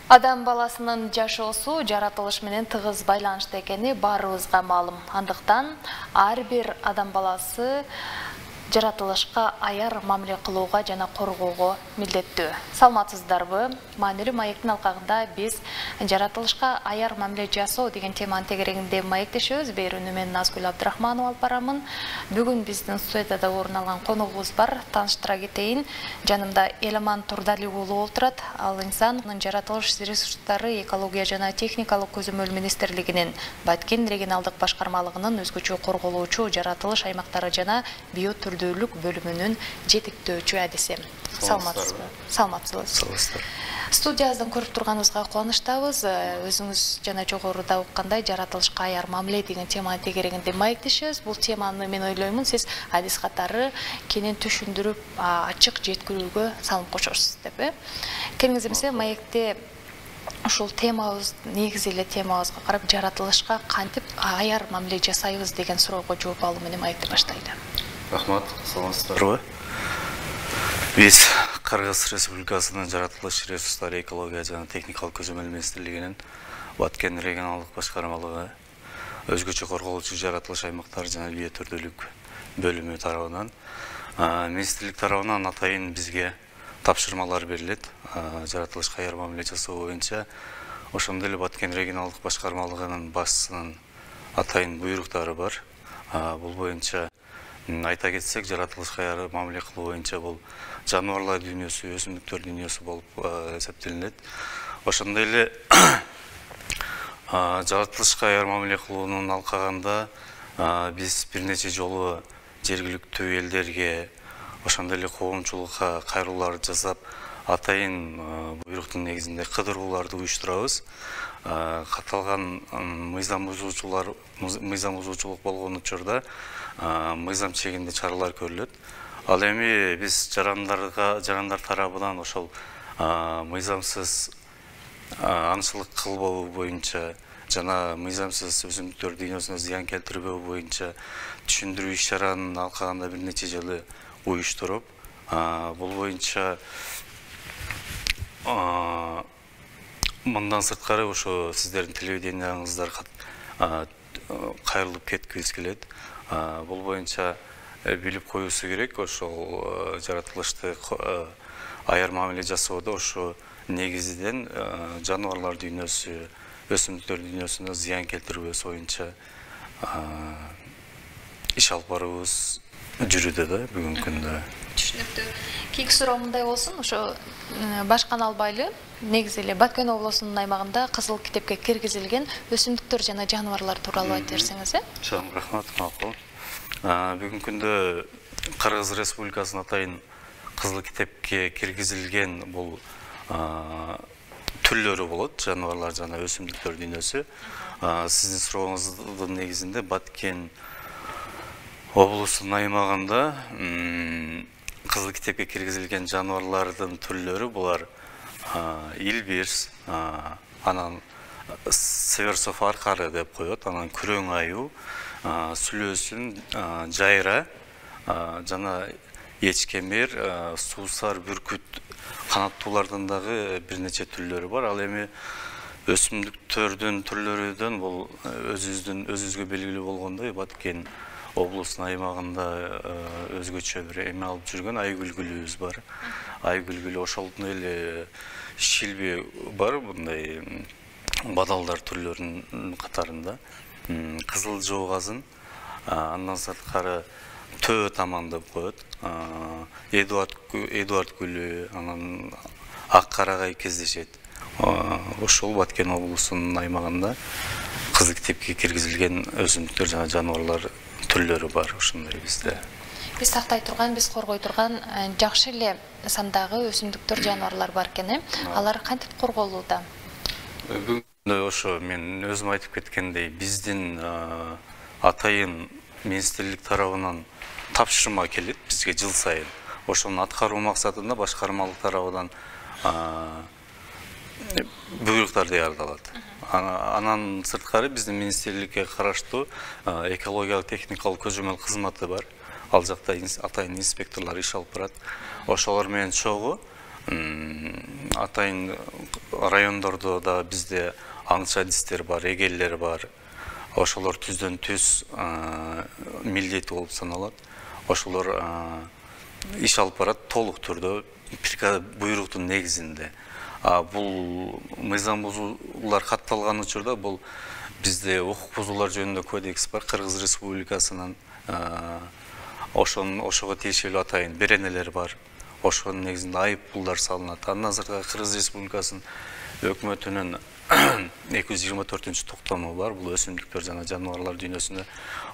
Адам баласынын жашоосу жаратылыш менен тыгыз байланышта экени баарыбызга маалым. Андыктан ар бир адам баласы жаратылышка аяр мамиле кылууга жана коргоого милдеттүү. Саламатсыздарбы? Маанилүү маектин алкагында биз жаратылышка аяр мамиле жасоо деген теманын тегерегинде маектешебиз. Берүүнү мен Назгүл Абдрахманова алып барамын. Бүгүн биздин студияда орун алган коногубуз бар. Тааныштыра кетейин. Жанымда Эламан Турдали уулу отурат. Ал инсандын жаратылыш ресурстары, экология жана техникалык көзөмөл министрлигинин Баткен регионалдык башкармалыгынын өзгөчө корголуучу жаратылыш аймактары жана биотүрдүүлүк бөлүмүнүн жетектөөчү адиси. Саламатсызбы? Саламатсызбы. Студиябыздан көрүп турганыбызга кубанычтабыз. Өзүңүз жана жогоруда уккандай жаратылышка аяр мамиле деген теманын тегерегинде маектешебиз. Бул теманы мен ойлоймун сиз адис катары кенен түшүндүрүп, ачык жеткирүүгө салым кошосуз деп. Келиңиз эмесе маекте ушул темабыз, негизи эле темабызга карап жаратылышка кантип аяр мамиле жасайбыз деген суроого жооп алуу менен маекти баштайлы. Рахмат, саламатсыздарбы? Биз Кыргыз Республикасынын жаратылыш ресурстары, экология жана техникалык көзөмөл министрлигинин Баткен регионалдык башкармалыгы өзгөчө корголуучу жаратылыш аймактары жана биотүрдүүлүк бөлүмү тарабынан министрлик тарабынан атайын бизге тапшырмалар берилет. Жаратылышка аяр мамиле жасоо боюнча ошондой эле Баткен регионалдык башкармалыгынын башчысынын атайын буйруктары бар. Бул боюнча айта кетсек, жаратылышка аяр мамиле кылуу боюнча бул жаныбарлар дүйнөсү, өсүмдүктөр дүйнөсү болуп эсептелинет. Ошондой эле жаратылышка аяр мамиле кылуунун алкагында биз бир нече жолу жергиликтүү элдерге, ошондой эле коомчулукка кайрылуулар жасап, атайын буйруктун негизинде кыдырууларды уюштурабыз. Катталган мыйзам бузуучулук болгон учурда мыйзам чегинде чаралар көрүлөт. Ал эми биз жарандар тарабынан ошол мыйзамсыз аңчылык кылбоо боюнча жана мыйзамсыз өсүмдүктөр дүйнөсүнө зыян келтирбөө боюнча түшүндүрүү иш-чаранын алкагында бир нече жылы уюштуруп, бул боюнча мындан сырткары ошо сиздердин телевидениеңиздар кайрылып кеткибиз келет. Бул боюнча билип коюусу керек, ошол жаратылышты аяр мамиле жасоодо ошо негизинен жаныбарлар дүйнөсү, өсүмдүктөр дүйнөсүнө зыян келтирбөөсү боюнча иш алып баруубуз жүрүүдө да бүгүнкү күндө. Түшүнүктүү. Кийинки суроо мындай болсун, ошо башкан албайлы негизи эле Баткен облусунун аймагында кызыл китепке киргизилген өсүмдүктөр жана жаныбарлар тууралуу айтып берсеңиз, Чоң рахмат, макул. Бүгүнкү күндө Кыргыз Республикасынын атайын кызыл китепке киргизилген бул түрлөрү болот, жаныбарлар жана өсүмдүктөр дүйнөсү. Сиздин сурооңуздун негизинде Баткен облусунун аймагында кызыл китепке киргизилген жаныбарлардын түрлөрү булар илбирс, анан северсов аркары деп коет, анан күрөң аюу, сүлөөсүн, жайра жана эчкемер, суусар, бүркүт, канаттуулардын дагы бир нече түрлөрү бар. Ал эми өсүмдүктөрдүн түрлөрүдөн бул өзүбүзгө белгилүү болгондой Баткен облусунун аймагында өзгөчө бир эме алып жүргөн айгүлгүлүбүз бар. Айгүлгүлү ошолдон эле шилби бар, мындай бадалдар түрлөрүнүн катарында. Кызыл жоогазын, андан сырткары төө таман деп коет, Эдуард гүлү, анан ак карагай кездешет. Ошол Баткен облусунун аймагында кызыл китепке киргизилген өсүмдүктөр жана жаныбарлар түрлөрү бар ошондой бизде. Биз сактай турган, биз коргой турган жакшы эле сандагы өсүмдүктөр, жаныбарлар бар экен. Алар кантип корголууда? Бүгүн ошо мен өзүм айтып кеткендей, биздин атайын министрлик тарабынан тапшырма келет бизге жыл сайын. Ошону аткаруу максатында башкармалык тарабынан буйруктар даярдалат. Анан сырткары биздин министрликке караштуу экологиялык техникалык көзөмөл кызматы бар. Ал жакта атайын инспекторлор иш алып барат. Ошолор менен чогуу Атайын райондордо да бизде аңчы адистер бар, эгелер бар. Ошолор түздөн түз милдети болуп саналат. Ошолор иш алып барат толук түрдө буйруктун негизинде. Бул мыйзам бузуулар катталган учурда бул бизде укук бузуулар жөнүндө кодекс бар, Кыргыз Республикасынын. Ошого тиешелүү атайын беренелер бар. Ошонун негизинде айып пулдар салынат. Андан сырткары Кыргыз Республикасынын өкмөтүнүн 224-токтому бар. Бул өсүмдүктөр жана жаныбарлар дүйнөсүндө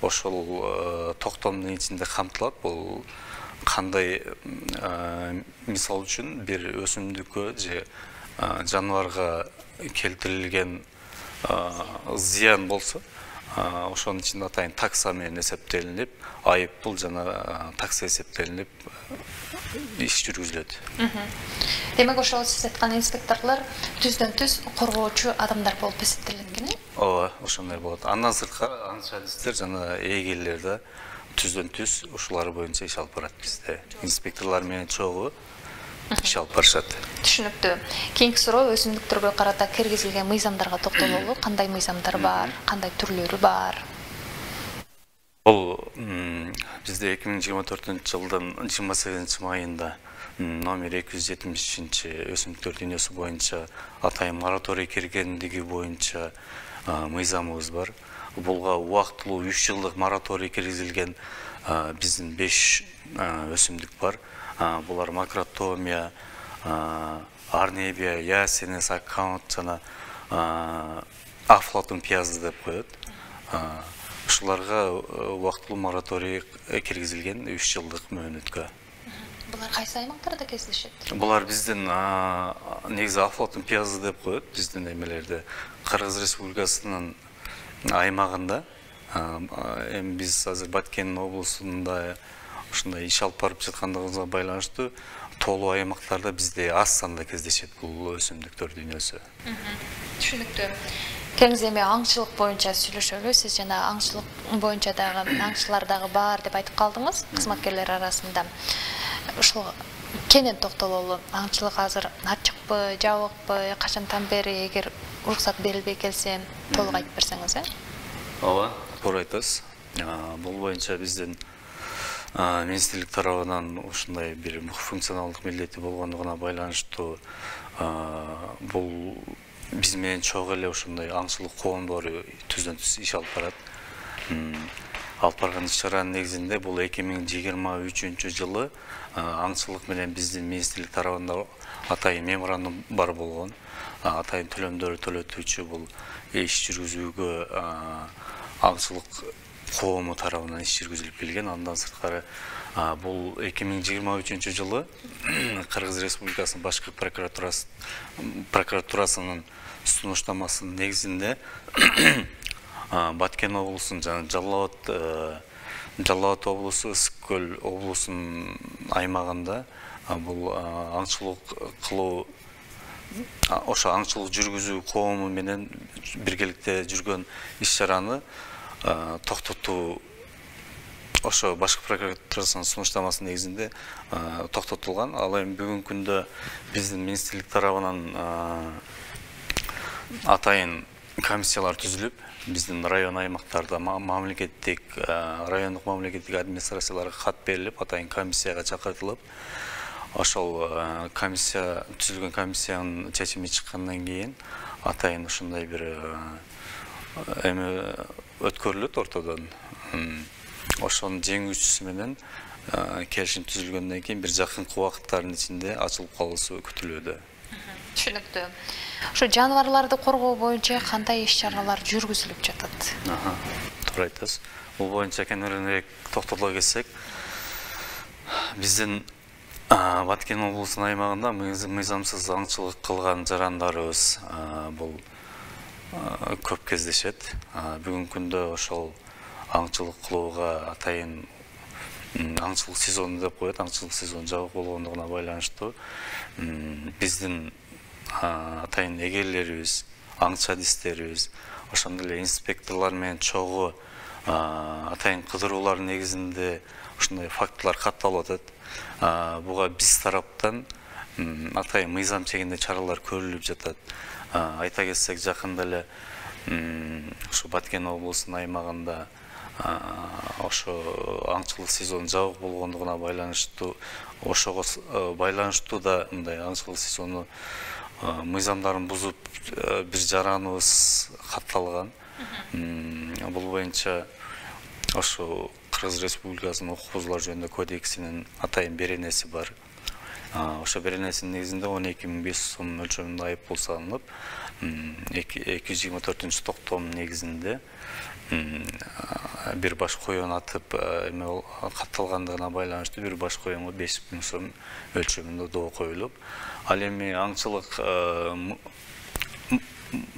ошол токтомдун ичинде камтылат. Бул кандай мисал үчүн бир өсүмдүккө же жаныбарга келтирилген зыян болсо, ошонун ичинде атайын такса менен эсептелинип, айып пул жана такса эсептелинип иш жүргүзүлөт. Демек ошол сиз айткан инспекторлор түздөн түз коргоочу адамдар болуп эсептелет экен, Ооба, ошондой болот. Андан сырткары аңчы адистер жана эгелер да түздөн түз ушулар боюнча иш алып барат бизде. Инспекторлор менен чогуу иш алып барышат. Түшүнүктүү. Кийинки суроо өсүмдүктөргө карата киргизилген мыйзамдарга токтололу. Кандай мыйзамдар бар, кандай түрлөрү бар? Бул бизде 2024-жылдын 28-майында номер 270 өсүмдүктөр дүйнөсү боюнча атайын мораторий киргендиги боюнча мыйзамыбыз бар. Булга убактылуу 3 жылдык мораторий киргизилген биздин 5 өсүмдүк бар. Булар макротомия, арнебия, ясенес, аккаунт жана афлатун пиязы деп коет. Ушуларга убактылуу мораторий киргизилген 3 жылдык мөөнөткө. Булар кайсы аймактарда кездешет? Булар биздин негизи афлатун пиязы деп коет. Биздин эмелерде Кыргыз Республикасынын аймагында. Эми биз азыр Баткен облусунда ушундай иш алып барып жаткандыгыбызга байланыштуу толуу аймактарда бизде аз санда кездешет бул өсүмдүктөр дүйнөсү. Түшүнүктүү. Кеңиз эми аңчылык боюнча сүйлөшөлү. Сиз жана аңчылык боюнча дагы аңчылар дагы бар деп айтып калдыңыз кызматкерлер арасында. Ушул кенен токтололу. Аңчылык азыр ачыкпы, жабыкпы, качантан бери эгер уруксат берилбей келсе, толук айтып берсеңиз, Ооба, туура айтасыз. Бул боюнча биздин министрлик тарабынан ушундай бир функционалдык милдети болгондугуна байланыштуу бул биз менен чогуу эле ушундай аңчылык коомдору түздөн түз иш алып барат. Алып барган иш-чаранын негизинде бул 2023 жылы аңчылык менен биздин министрлик тарабында атайын меморандум бар болгон. Атайын төлөмдөрү төлөтүүчү бул иш жүргүзүүгө аңчылык коому тарабынан иш жүргүзүлүп келген. Андан сырткары бул 2023 жылы Кыргыз Республикасынын башкы прокуратурасынын сунуштамасынын негизинде Баткен облусунун жана Жалал Абад облусу, Ысык-Көл облусунун аймагында бул аңчылык кылуу, ошо аңчылык жүргүзүү коому менен биргеликте жүргөн иш-чараны токтотуу ошо башкы прокуратурасынын сунуштамасынын негизинде токтотулган. Ал эми бүгүнкү күндө биздин министрлик тарабынан атайын комиссиялар түзүлүп, биздин район аймактарда райондук мамлекеттик администрацияларга кат берилип, атайын комиссияга чакыртылып, ошол комиссия түзүлгөн комиссиянын чечими чыккандан кийин атайын ушундай бир эме өткөрүлөт ортодон. Ошонун жеңүүчүсү менен келишим түзүлгөндөн кийин бир жакынкы убакыттардын ичинде ачылып калуусу күтүлүүдө. Түшүнүктүү. Ошо жаныбарларды коргоо боюнча кандай иш-чаралар жүргүзүлүп жатат? Туура айтасыз. Бул боюнча кеңирээк токтоло кетсек, биздин Баткен облусунун аймагында мыйзамсыз аңчылык кылган жарандарыбыз бул көп кездешет. Бүгүнкү күндө ошол аңчылык кылууга атайын аңчылык сезону деп коет, аңчылык сезону жабык болгондугуна байланыштуу биздин атайын эгелерибиз, аңчы адистерибиз, ошондой эле инспекторлор менен чогуу атайын кыдыруулар негизинде ушундай фактылар катталып атат. Буга биз тараптан атайын мыйзам чегинде чаралар көрүлүп жатат. Айта кетсек, жакында эле ушу Баткен облусунун аймагында ошо аңчылык сезону жабык болгондугуна байланыштуу, ошого байланыштуу да мындай аңчылык сезону мыйзамдарын бузуп бир жараныбыз катталган. Бул боюнча ошо Кыргыз Республикасынын укук бузуулар жөнүндө кодексинин атайын беренеси бар. Ошо беренесинин негизинде 12.500 сом өлчөмүндө айыппул салынып, 224 токтом негизинде бир баш коен атып катталгандыгына байланыштуу бир баш коенго 5.000 сом өлчөмүндө доо коюлуп, ал эми аңчылык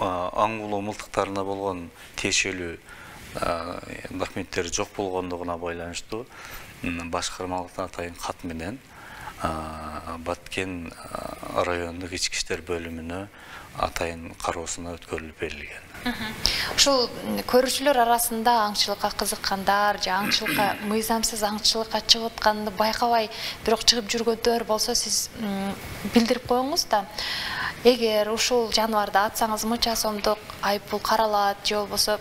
аң улуу мылтыктарына болгон тиешелүү документтери жок болгондугуна байланыштуу башкармалыктан атайын кат менен Баткен райондук ички иштер бөлүмүнө атайын кароосуна өткөрүлүп берилген. Ушул көрүүчүлөр арасында аңчылыкка кызыккандар же аңчылыкка мыйзамсыз аңчылыкка чыгып атканды байкабай, бирок чыгып жүргөндөр болсо, сиз билдирип коюңуз да. Эгер ушул жаныбарды атсаңыз мынча сомдук айыппул каралат, же болбосо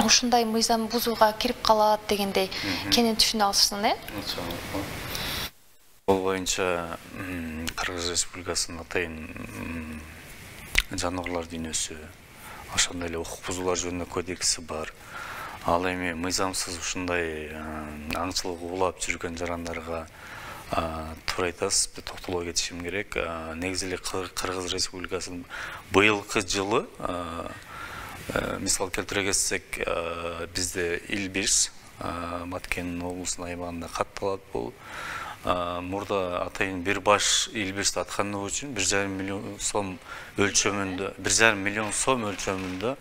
ушундай мыйзам бузууга кирип калат дегендей кенен түшүнө алышсын, Бул боюнча Кыргыз Республикасынын атайын жаныбарлар дүйнөсү, ошондой эле укук бузуулар жөнүндө кодекси бар. Ал эми мыйзамсыз ушундай аңчылык улап жүргөн жарандарга туура айтасыз, токтоло кетишим керек. Негизи эле Кыргыз Республикасынын быйылкы жылы, мисал келтире кетсек, бизде Илбирс Баткен облусунун аймагында катталат. Бул мурда атайын бир баш Илбирсти аткандыгы үчүн 1,5 миллион сом өлчөмүндө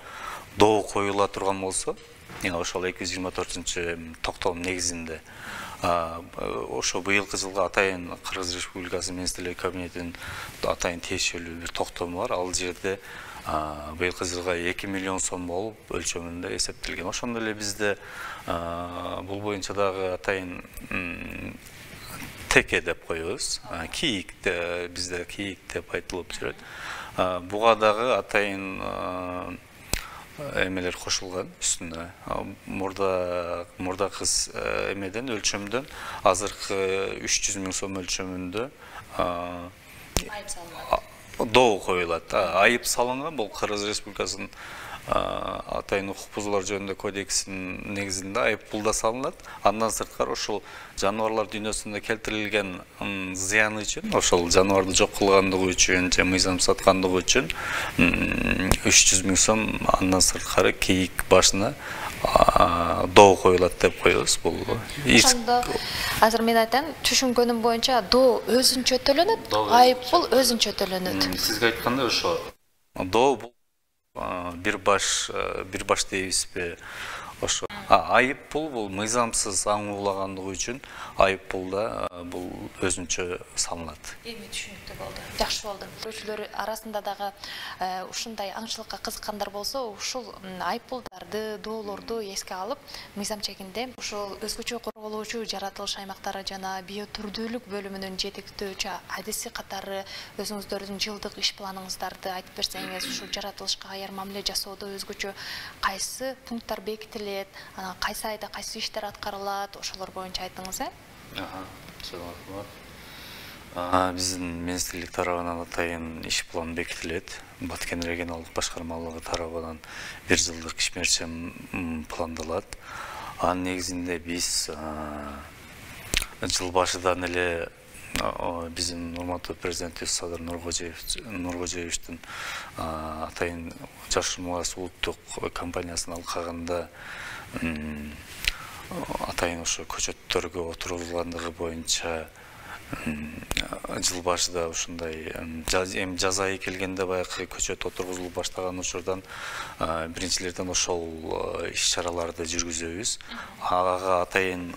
доо коюла турган болсо, ошол 224 токтом негизинде ошо быйылкы жылга атайын Кыргыз Республикасы Министрлер кабинетинин атайын тиешелүү бир токтому бар. Ал жерде быйылкы жылга 2 миллион сом болуп өлчөмүндө эсептелген. Ошондой эле бизде бул боюнча дагы атайын теке деп коебуз. Кийик бизде кийик деп айтылып жүрөт. Буга дагы атайын эмелер кошулган үстүнө. Мурдакы эмеден өлчөмдөн азыркы 300 000 сом өлчөмүндө айып салынат. Доо коюлат. Айып салынган бул Кыргыз Республикасынын атайын укук бузуулар жөнүндө кодексинин негизинде айыппул да салынат. Андан сырткары ошол жаныбарлар дүйнөсүндө келтирилген зыяны үчүн, ошол жаныбарды жок кылгандыгы үчүн же мыйзам саткандыгы үчүн 300 000 сом, андан сырткары кийик башына доо коюлат деп коебуз. Бул ошондо азыр мен айтайын, түшүнгөнүм боюнча доо өзүнчө төлөнөт, айыппул өзүнчө төлөнөт. Сизге айткандай ошо доо бул бир баш дейбизби, ошо айыппул бул мыйзамсыз аң уулагандыгы үчүн айыппул да бул өзүнчө салынат. Эми түшүнүктүү болду. Жакшы болду. Көрүүчүлөр арасында дагы ушундай аңчылыкка кызыккандар болсо, ушул айыппулдарды, доолорду эске алып, мыйзам чегинде ушул өзгөчө корголуучу жаратылыш аймактары жана биотүрдүүлүк бөлүмүнүн жетектөөчү адиси катары өзүңүздөрдүн жылдык иш планыңыздарды айтып берсеңиз, ушул жаратылышка аяр мамиле жасоодо өзгөчө кайсы пункттар бекитилет, анан кайсы айда кайсы иштер аткарылат, ошолор боюнча айтыңыз, Биздин министрлик тарабынан атайын иш план бекитилет. Баткен регионалдык башкармалыгы тарабынан 1 жылдык ишмерчим пландалат. Анын негизинде биз жыл башыдан эле биздин урматтуу президентибиз Садыр Нуркожоевичтин атайын Жашыл Мурас улуттук компаниясынын алкагында атайын ошо көчөттөргө отургузулгандыгы боюнча жыл башыда ушундай жаз айы келгенде баягы көчөт отургузулуп баштаган учурдан биринчилерден ошол иш-чараларды жүргүзөбүз. Ага атайын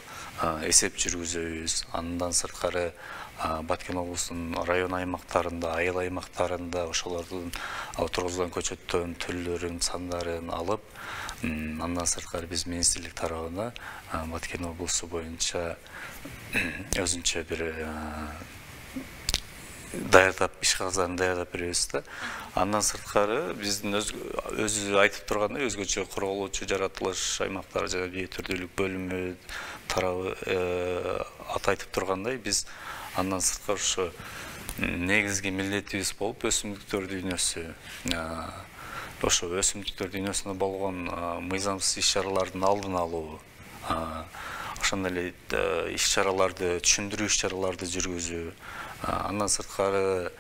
эсеп жүргүзөбүз. Андан сырткары Баткен облусунун район аймактарында, айыл аймактарында ошолордун отургузулган көчөттөрдүн түрлөрүн, сандарын алып, андан сырткары биз министрлик тарабына Баткен облусу боюнча өзүнчө бир даярдап, иш кагыздарын даярдап беребиз да. Андан сырткары биздин өзү айтып тургандай өзгөчө корголуучу жаратылыш аймактары жана биотүрдүүлүк бөлүмү тарабы айтып тургандай, биз андан сырткары ушу негизги милдетибиз болуп өсүмдүктөр дүйнөсү, ошо өсүмдүктөр дүйнөсүндө болгон мыйзамсыз иш-чаралардын алдын алуу, ошондой эле иш-чараларды түшүндүрүү иш-чараларды жүргүзүү, андан сырткары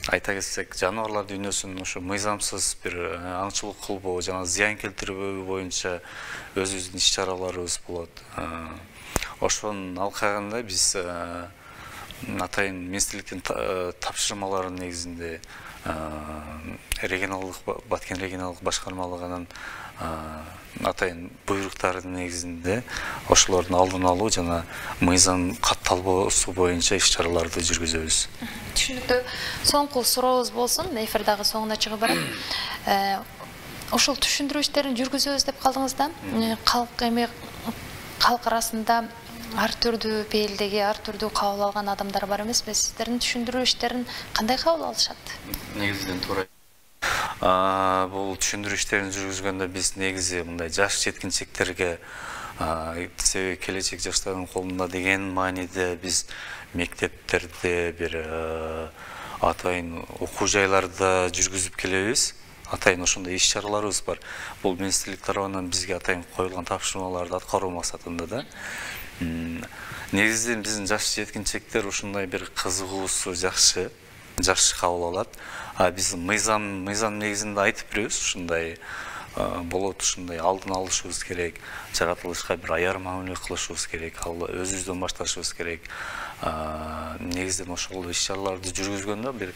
айта кетсек, жаныбарлар дүйнөсүн ошо мыйзамсыз бир аңчылык кылбоо жана зыян келтирбөө боюнча өзүбүздүн иш-чараларыбыз болот. Ошонун алкагында биз атайын министрликтин тапшырмаларынын негизинде Баткен регионалдык башкармалыгынын атайын буйруктарынын негизинде ошолордун алдын алуу жана мыйзам катталбоосу боюнча иш-чараларды жүргүзөбүз. Түшүнүктүү. Соңку сурообуз болсун, эфир дагы соңуна чыгып барат. Ошол түшүндүрүү иштерин жүргүзөбүз деп калдыңыз да, калк арасында ар түрдүү пейилдеги, ар түрдүү кабыл алган адамдар бар эмеспи? Сиздердин түшүндүрүү иштерин кандай кабыл алышат? Негизинен туура. Бул түшүндүрүү иштерин жүргүзгөндө биз негизи мындай жаш жеткинчектерге, себеби келечек жаштардын колунда деген мааниде биз мектептерде бир атайын окуу жайларда жүргүзүп келебиз. Атайын ошондой иш-чараларыбыз бар. Бул министрлик тарабынан бизге атайын коюлган тапшырмаларды аткаруу максатында да. Негизинен биздин жаш жеткинчектер ушундай бир кызыгуусу жакшы кабыл алат. Биз мыйзам негизинде айтып беребиз, ушундай болот, ушундай алдын алышыбыз керек, жаратылышка бир аяр мамиле кылышыбыз керек, өзүбүздөн башташыбыз керек. Негизинен ошол иш-чараларды жүргүзгөндө бир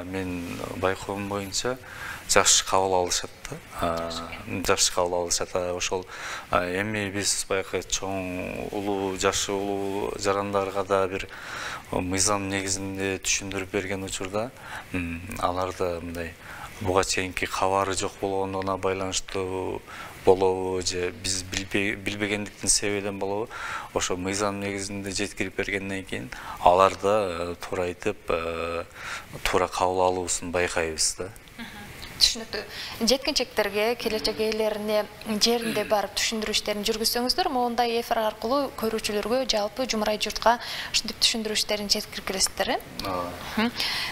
мен байкоом боюнча жакшы кабыл алышат да. Жакшы кабыл алышат. Ошол эми биз баягы чоң жашы улуу жарандарга да бир мыйзам негизинде түшүндүрүп берген учурда аларда мындай буга чейинки кабары жок болгондугуна байланыштуу болобу же биз билбегендиктин себебинен болобу, ошо мыйзам негизинде жеткирип бергенден кийин аларда туура айтып, туура кабыл алуусун байкайбыз да. Түшүнүктүү. Жеткинчектерге, келечек ээлерине жеринде барып түшүндүрүү иштерин жүргүзсөңүздөр, моундай эфир аркылуу көрүүчүлөргө, жалпы жумурай журтка ушинтип түшүндүрүү иштерин жеткирип келесиздер.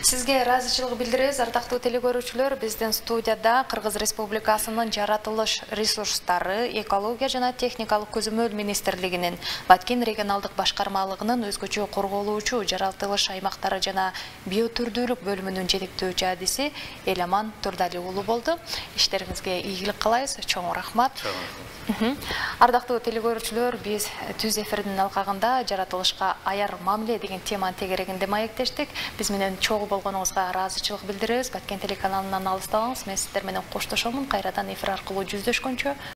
Сизге ыраазычылык билдиребиз, ардактуу телекөрүүчүлөр. Биздин студияда Кыргыз Республикасынын жаратылыш ресурстары, экология жана техникалык көзөмөл министрлигинин Баткен регионалдык башкармалыгынын өзгөчө корголуучу жаратылыш аймактары жана биотүрдүүлүк бөлүмүнүн жетектөөчү адиси Эламан Турдали болду. Иштериңизге ийгилик каалайбыз. Чоң рахмат. Ардактуу телекөрүүчүлөр, биз түз эфирдин алкагында жаратылышка аяр мамиле деген теманын тегерегинде маектештик. Биз менен чогуу болгонуңузга ыраазычылык билдиребиз. Баткен телеканалынан алыстабаңыз. Мен сиздер менен коштошомун. Кайрадан эфир аркылуу жүздөшкөнчө